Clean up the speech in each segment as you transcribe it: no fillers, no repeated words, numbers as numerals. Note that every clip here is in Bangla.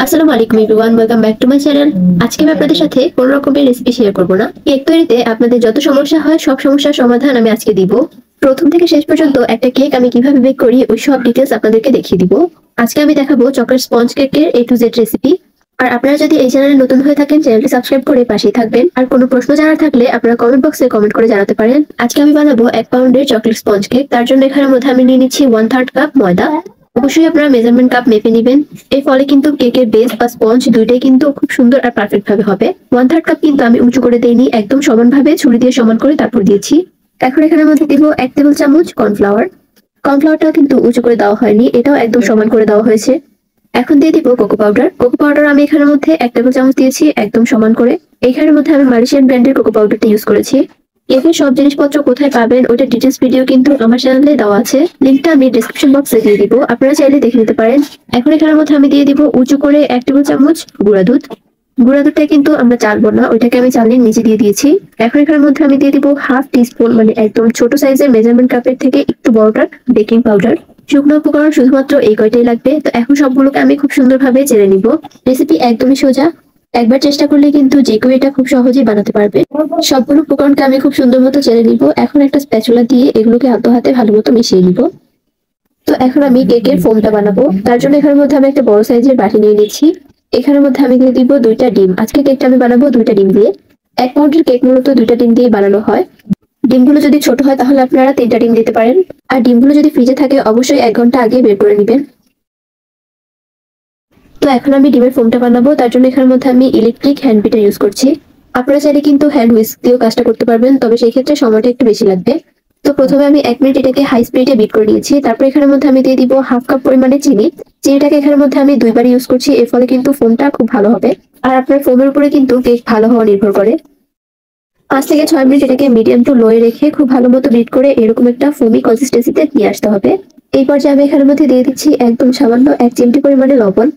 আসসালামু আলাইকুম everyone, welcome back to my channel. আজকে আমি আপনাদের সাথে কোন রকমের রেসিপি শেয়ার করব না। কেক তৈরিতে আপনাদের যত সমস্যা হয় সব সমস্যার সমাধান আমি আজকে দিব। প্রথম থেকে শেষ পর্যন্ত একটা কেক আমি কিভাবে বেক করি ওই সব ডিটেলস আপনাদেরকে দেখিয়ে দিব। আজকে আমি দেখাবো চকলেট স্পঞ্জ কেকের A to Z রেসিপি। আর আপনারা যদি এই চ্যানেলে নতুন হয়ে থাকেন চ্যানেলটি সাবস্ক্রাইব করে পাশেই থাকবেন। আর কোনো প্রশ্ন জানার থাকলে আপনারা কমেন্ট বক্সে কমেন্ট করে জানাতে পারেন। আজকে আমি বানাবো 1 পাউন্ডের চকলেট স্পঞ্জ কেক। তার জন্য এখানের মধ্যে আমি নিয়ে নিচ্ছি 1/3 কাপ ময়দা। অবশ্যই আপনারা মেজারমেন্ট কাপ মেপে নেবেন। এর ফলে কিন্তু কেকের বেস বা স্পঞ্জ দুইটাই কিন্তু খুব সুন্দর আর পারফেক্ট ভাবে হবে। 1/3 কাপ কিন্তু আমি উঁচু করে দেইনি, একদম সমানভাবে ছুরি দিয়ে সমান করে তারপর দিয়েছি। এখন এখানের মধ্যে দিব 1 টেবিল চামচ কর্নফ্লাওয়ার। কর্নফ্লাওয়ারটা কিন্তু উঁচু করে দেওয়া হয়নি, এটাও একদম সমান করে দেওয়া হয়েছে। এখন দিয়ে দিব কোকো পাউডার। কোকো পাউডার আমি এখানের মধ্যে 1 টেবিল চামচ দিয়েছি, একদম সমান করে। এখানের মধ্যে আমি মারিশিয়ান ব্র্যান্ডের কোকো পাউডারটা ইউজ করেছি। কেকের সব জিনিসপত্র কোথায় পাবেন ওটা ডিটেলস ভিডিও কিন্তু আমার চ্যানেলে দেওয়া আছে, লিংকটা আমি ডেসক্রিপশন বক্সে দিয়ে দিব, আপনারা চাইলে দেখে নিতে পারেন। এখন এখানের মধ্যে আমি দিয়ে দিব উঁচু করে 1 টেবিল চামচ গুঁড়া দুধ। গুঁড়া দুধটা কিন্তু আমরা চালবো না, ওইটাকে আমি চালের নিচে দিয়ে দিয়েছি। এখন এখানের মধ্যে আমি দিয়ে দিব হাফ টিস্পুন, মানে একদম ছোট সাইজের মেজারমেন্ট কাপের থেকে একটু বড়টার বেকিং পাউডার। শুকনো উপকরণ শুধুমাত্র এই কয়টাই লাগবে। তো এখন সবগুলোকে আমি খুব সুন্দরভাবে চেলে নিব। রেসিপি একদমই সোজা, একবার চেষ্টা করলে কিন্তু যে কেউ এটা খুব সহজেই বানাতে পারবে। সবগুলো উপকরণকে আমি খুব সুন্দর মতো চেলে নিব। এখন একটা স্প্যাচুলা দিয়ে এগুলোকে আলতো হাতে ভালো মতো মিশিয়ে নিব। তো এখন আমি কেকের ফোমটা বানাবো, তার জন্য এখানের মধ্যে আমি একটা বড় সাইজের বাটি নিয়ে নিচ্ছি। এখানের মধ্যে আমি দিয়ে দিব 2টা ডিম। আজকে কেকটা আমি বানাবো 2টা ডিম দিয়ে। 1 পাউন্ডের কেক মূলত 2টা ডিম দিয়ে বানানো হয়। ডিমগুলো যদি ছোট হয় তাহলে আপনারা 3টা ডিম দিতে পারেন। আর ডিমগুলো যদি ফ্রিজে থাকে অবশ্যই 1 ঘন্টা আগে বের করে নেবেন। তো এখন আমি ডিমের ফোমটা বানাবো, তার জন্য এখানের মধ্যে আমি ইলেকট্রিক হ্যান্ড বিটার ইউজ করছি। আপনারা চাইলে কিন্তু হ্যান্ড হুইস্ক দিয়েও কাজটা করতে পারবেন, তবে সেই ক্ষেত্রে সময়টা একটু বেশি লাগবে। তো প্রথমে আমি 1 মিনিট এটাকে হাই স্পিডে বিট করে নিয়েছি। তারপর এখানের মধ্যে আমি দিয়ে দিব হাফ কাপ পরিমাণে চিনি। চিনিটাকে এখানের মধ্যে আমি 2বার ইউজ করছি, এর ফলে কিন্তু ফোমটা খুব ভালো হবে। আর আপনার ফোমের উপরে কিন্তু কেক ভালো হওয়া নির্ভর করে। 5 থেকে 6 মিনিট এটাকে মিডিয়াম টু লোয়ে রেখে খুব ভালো মতো বিট করে এরকম একটা ফোমি কনসিস্টেন্সিতে নিয়ে আসতে হবে। এই পর্যায়ে আমি এখানের মধ্যে দিয়ে দিচ্ছি একদম সামান্য 1 চিমটি পরিমাণে লবণ।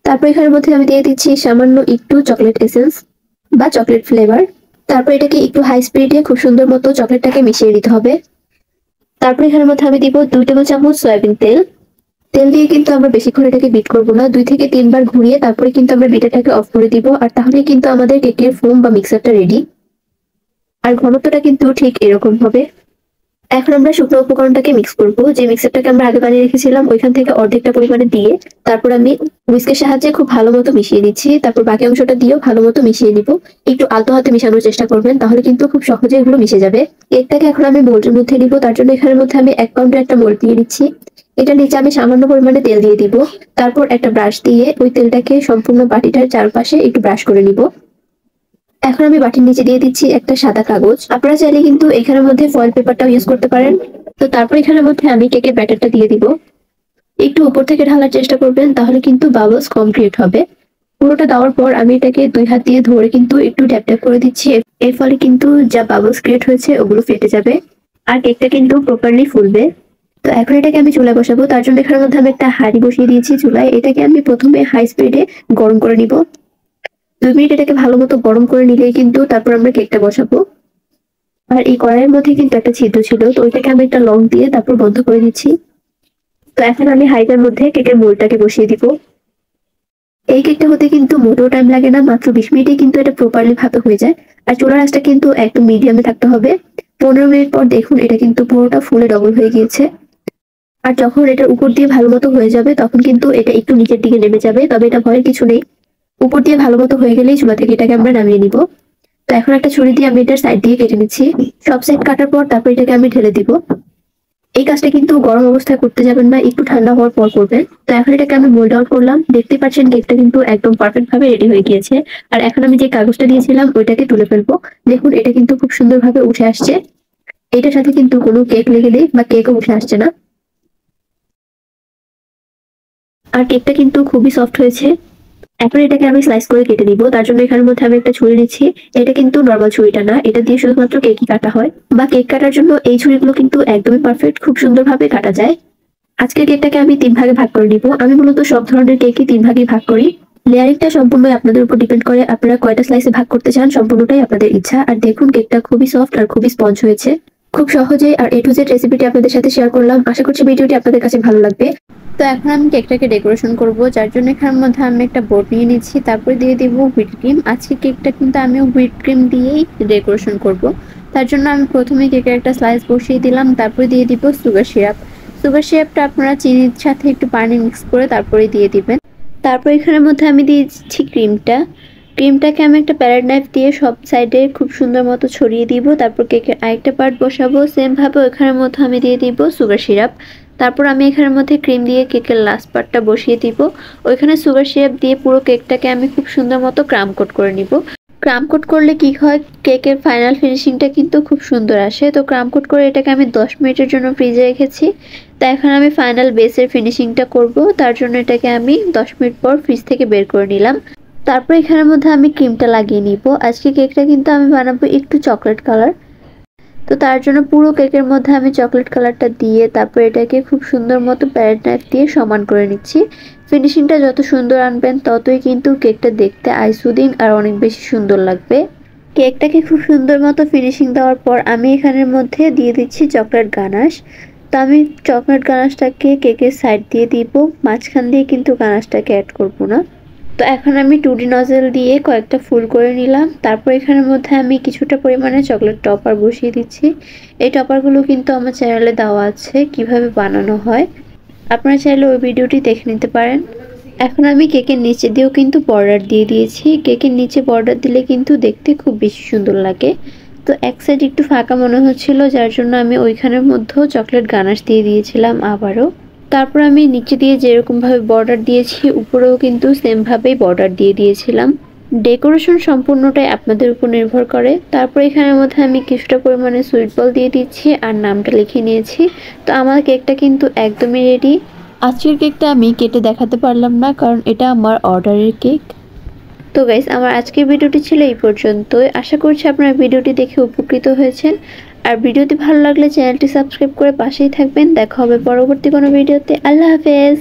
তারপর এখানের মধ্যে আমি দিয়ে দিচ্ছি সামান্য একটু চকলেট এসেন্স বা চকলেট ফ্লেভার। তারপর এটাকে একটু হাই স্পিডে খুব সুন্দর মতো চকলেটটাকে মিশিয়ে নিতে হবে। তারপর এখানের মধ্যে আমি দিব 2 টেবিল চামচ সয়াবিন তেল। তেল দিয়ে কিন্তু আমরা বেশিক্ষণ এটাকে বিট করবো না, 2 থেকে 3 বার ঘুরিয়ে তারপরে কিন্তু আমরা বিটারটাকে অফ করে দিব। আর তাহলেই কিন্তু আমাদের কেকের ফোম বা মিক্সারটা রেডি। আর ঘনত্বটা কিন্তু ঠিক এরকম হবে। এখন আমরা শুকনো উপকরণটাকে মিক্স করব। যে মিক্সারটাকে আমরা আগে বানিয়ে রেখেছিলাম ওইখান থেকে অর্ধেকটা পরিমাণে দিয়ে তারপর আমি হুইস্কের সাহায্যে খুব ভালো মতো মিশিয়ে নিচ্ছি। তারপর বাকি অংশটা দিয়েও ভালো মতো মিশিয়ে নিব। একটু আলতো হাতে মিশানোর চেষ্টা করবেন, তাহলে কিন্তু খুব সহজে এগুলো মিশে যাবে। কেকটাকে এখন আমি মোল্ডের মধ্যে নিব, তার জন্য এখানের মধ্যে আমি 1 পাউন্ডের একটা মোল্ড দিয়ে নিচ্ছি। এটা নিচে আমি সামান্য পরিমাণে তেল দিয়ে দিব। তারপর একটা ব্রাশ দিয়ে ওই তেলটাকে সম্পূর্ণ বাটিটার চারপাশে একটু ব্রাশ করে নিব। এখন আমি বাটির নিচে দিয়ে দিচ্ছি একটা সাদা কাগজ। আপনারা চাইলে কিন্তু এখানের মধ্যে ফয়েল পেপারটাও ইউজ করতে পারেন। তো তারপর এখানের মধ্যে আমি কেকের ব্যাটারটা দিয়ে দিব। একটু উপর থেকে ঢালার চেষ্টা করবেন, তাহলে কিন্তু বাবলস কম ক্রিয়েট হবে। পুরোটা দেওয়ার পর আমি এটাকে 2 হাত দিয়ে ধরে কিন্তু একটু ট্যাপ ট্যাপ করে দিচ্ছি। এর ফলে কিন্তু যা বাবলস ক্রিয়েট হয়েছে ওগুলো ফেটে যাবে আর কেকটা কিন্তু প্রপারলি ফুলবে। তো এখন এটাকে আমি চুলায় বসাবো, তার জন্য এখানের মধ্যে আমি একটা হাঁড়ি বসিয়ে দিয়েছি চুলায়। এটাকে আমি প্রথমে হাই স্পিডে গরম করে নিব। 2 মিনিট এটাকে ভালো মতো গরম করে নিলেই কিন্তু তারপর আমরা কেকটা বসাবো। আর এই কড়াইয়ের মধ্যে কিন্তু একটা ছিদ্র ছিল, তো ওইটাকে আমি একটা লং দিয়ে তারপর বন্ধ করে দিচ্ছি। তো এখন আমি হাইটার মধ্যে কেকের মোল্ডটাকে বসিয়ে দিব। এই কেকটা হতে কিন্তু মোটেও টাইম লাগে না, মাত্র 20 মিনিটে কিন্তু এটা প্রপারলি ভাবে হয়ে যায়। আর চুলার আঁচটা কিন্তু একদম মিডিয়ামে থাকতে হবে। 15 মিনিট পর দেখুন এটা কিন্তু পুরোটা ফুলে ডবল হয়ে গিয়েছে। আর যখন এটার উপর দিয়ে ভালো মতো হয়ে যাবে তখন কিন্তু এটা একটু নিচের দিকে নেমে যাবে, তবে এটা ভয়ের কিছু নেই। উপর দিয়ে ভালো মতো হয়ে গেলেই চুলা থেকে এটাকে আমরা নামিয়ে নিব। তো এখন একটা ছুরি দিয়ে আমি এটার সাইড দিয়ে কেটে নিচ্ছি। সব সাইড কাটার পর তারপর এটাকে আমি ঢেলে দিব। এই কাজটা কিন্তু গরম অবস্থায় করতে যাবেন না, একটু ঠান্ডা হওয়ার পর করবেন। তো এখন এটাকে আমি মোল্ড আউট করলাম, দেখতে পাচ্ছেন কেকটা কিন্তু একদম পারফেক্ট ভাবে রেডি হয়ে গিয়েছে। আর এখন আমি যে কাগজটা দিয়েছিলাম ওইটাকে তুলে ফেলবো। দেখুন এটা কিন্তু খুব সুন্দরভাবে উঠে আসছে। এটার সাথে কিন্তু কোনো কেক লেগে নেই বা কেকও উঠে আসছে না। আর কেকটা কিন্তু খুবই সফট হয়েছে। এখন এটাকে আমি স্লাইস করে কেটে নিব, তার জন্য এখানের মধ্যে আমি একটা ছুরি নিচ্ছি। এটা কিন্তু নর্মাল ছুরিটা না, এটা দিয়ে শুধুমাত্র কেকই কাটা হয়, বা কেক কাটার জন্য এই ছুরিগুলো কিন্তু একদমই পারফেক্ট, খুব সুন্দরভাবে কাটা যায়। আজকের কেকটাকে আমি 3 ভাগে ভাগ করে নিব। আমি মূলত সব ধরনের কেকই 3 ভাগে ভাগ করি। লেয়ারিংটা সম্পূর্ণ আপনাদের উপর ডিপেন্ড করে, আপনারা কয়টা স্লাইসে ভাগ করতে চান সম্পূর্ণটাই আপনাদের ইচ্ছা। আর দেখুন কেকটা খুবই সফট আর খুবই স্পঞ্জ হয়েছে। খুব সহজে আর A to Z রেসিপিটি আপনাদের সাথে শেয়ার করলাম। আশা করছি ভিডিওটি আপনাদের কাছে ভালো লাগবে। তো এখন আমি কেকটাকে ডেকোরেশন করব, যার জন্য এখানের মধ্যে আমি একটা বোর্ড নিয়ে নিচ্ছি, তারপরে দিয়ে দিব হুইপ ক্রিম। আজকে কেকটা কিন্তু আমি হুইপ ক্রিম দিয়েই ডেকোরেশন করব। তার জন্য আমি প্রথমে কেকের একটা স্লাইস বসিয়ে দিলাম, তারপরে দিয়ে দিব সুগার সিরাপ। সুগার সিরাপটা আপনারা চিনির সাথে একটু পানি মিক্স করে তারপরে দিয়ে দিবেন। তারপর এখানের মধ্যে আমি দিয়েছি ক্রিমটাকে আমি একটা প্যারেট নাইফ দিয়ে সব সাইডে খুব সুন্দর মতো ছড়িয়ে দিব। তারপর কেকের আরেকটা পার্ট বসাবো, সেম ভাবে ওইখানের মধ্যে আমি দিয়ে দিব সুগার সিরাপ। তারপর আমি এখানের মধ্যে ক্রিম দিয়ে কেকের লাস্ট পার্টটা বসিয়ে দিব। ওইখানে সুগার সিরাপ দিয়ে পুরো কেকটাকে আমি খুব সুন্দর মতো ক্রাম কোট করে নিব। ক্রাম কোট করলে কি হয়, কেকের ফাইনাল ফিনিশিংটা কিন্তু খুব সুন্দর আসে। তো ক্রাম কোট করে এটাকে আমি 10 মিনিটের জন্য ফ্রিজে রেখেছি। তো এখন আমি ফাইনাল বেসের ফিনিশিংটা করব, তার জন্য এটাকে আমি 10 মিনিট পর ফ্রিজ থেকে বের করে নিলাম। তারপর এখানের মধ্যে আমি ক্রিমটা লাগিয়ে নিব। আজকে কেকটা কিন্তু আমি বানাবো একটু চকলেট কালার। তো তার জন্য পুরো কেকের মধ্যে আমি চকলেট কালারটা দিয়ে তারপর এটাকে খুব সুন্দর মতো প্যারেট নাইফ দিয়ে সমান করে নিচ্ছি। ফিনিশিংটা যত সুন্দর আনবেন ততই কিন্তু কেকটা দেখতে আই সুদিং আর অনেক বেশি সুন্দর লাগবে। কেকটাকে খুব সুন্দর মতো ফিনিশিং দেওয়ার পর আমি এখানের মধ্যে দিয়ে দিচ্ছি চকলেট গানাশ। তো আমি চকলেট গানাশটাকে কেকের সাইড দিয়ে দিব, মাঝখান দিয়ে কিন্তু গানাশটাকে অ্যাড করব না। তো এখন আমি 2D নজেল দিয়ে কয়েকটা ফুল করে নিলাম। তারপর এখানের মধ্যে আমি কিছুটা পরিমাণে চকলেট টপার বসিয়ে দিচ্ছি। এই টপারগুলো কিন্তু আমার চ্যানেলে দেওয়া আছে কিভাবে বানানো হয়, আপনারা চাইলে ওই ভিডিওটি দেখে নিতে পারেন। এখন আমি কেকের নিচে দিয়েও কিন্তু বর্ডার দিয়ে দিয়েছি। কেকের নিচে বর্ডার দিলে কিন্তু দেখতে খুব বেশি সুন্দর লাগে। তো এক সাইড একটু ফাঁকা মনে হচ্ছিল, যার জন্য আমি ওইখানের মধ্যেও চকলেট গানাশ দিয়ে দিয়েছিলাম আবারও। তারপর আমি নিচে দিয়ে যেরকমভাবে বর্ডার দিয়েছি উপরেও কিন্তু সেমভাবেই বর্ডার দিয়ে দিয়েছিলাম। ডেকোরেশন সম্পূর্ণটাই আপনাদের উপর নির্ভর করে। তারপর এখানের মধ্যে আমি কিছুটা পরিমাণে সুইট বল দিয়ে দিচ্ছি আর নামটা লিখে নিয়েছি। তো আমার কেকটা কিন্তু একদমই রেডি। আজকের কেকটা আমি কেটে দেখাতে পারলাম না, কারণ এটা আমার অর্ডারের কেক। তো গাইস, আমার আজকের ভিডিওটি ছিল এই পর্যন্তই। আশা করছি আপনারা ভিডিওটি দেখে উপকৃত হয়েছেন। আর ভিডিওটি ভালো লাগলে চ্যানেলটি সাবস্ক্রাইব করে পাশেই থাকবেন। দেখা হবে পরবর্তী কোনো ভিডিওতে। আল্লাহ হাফেজ।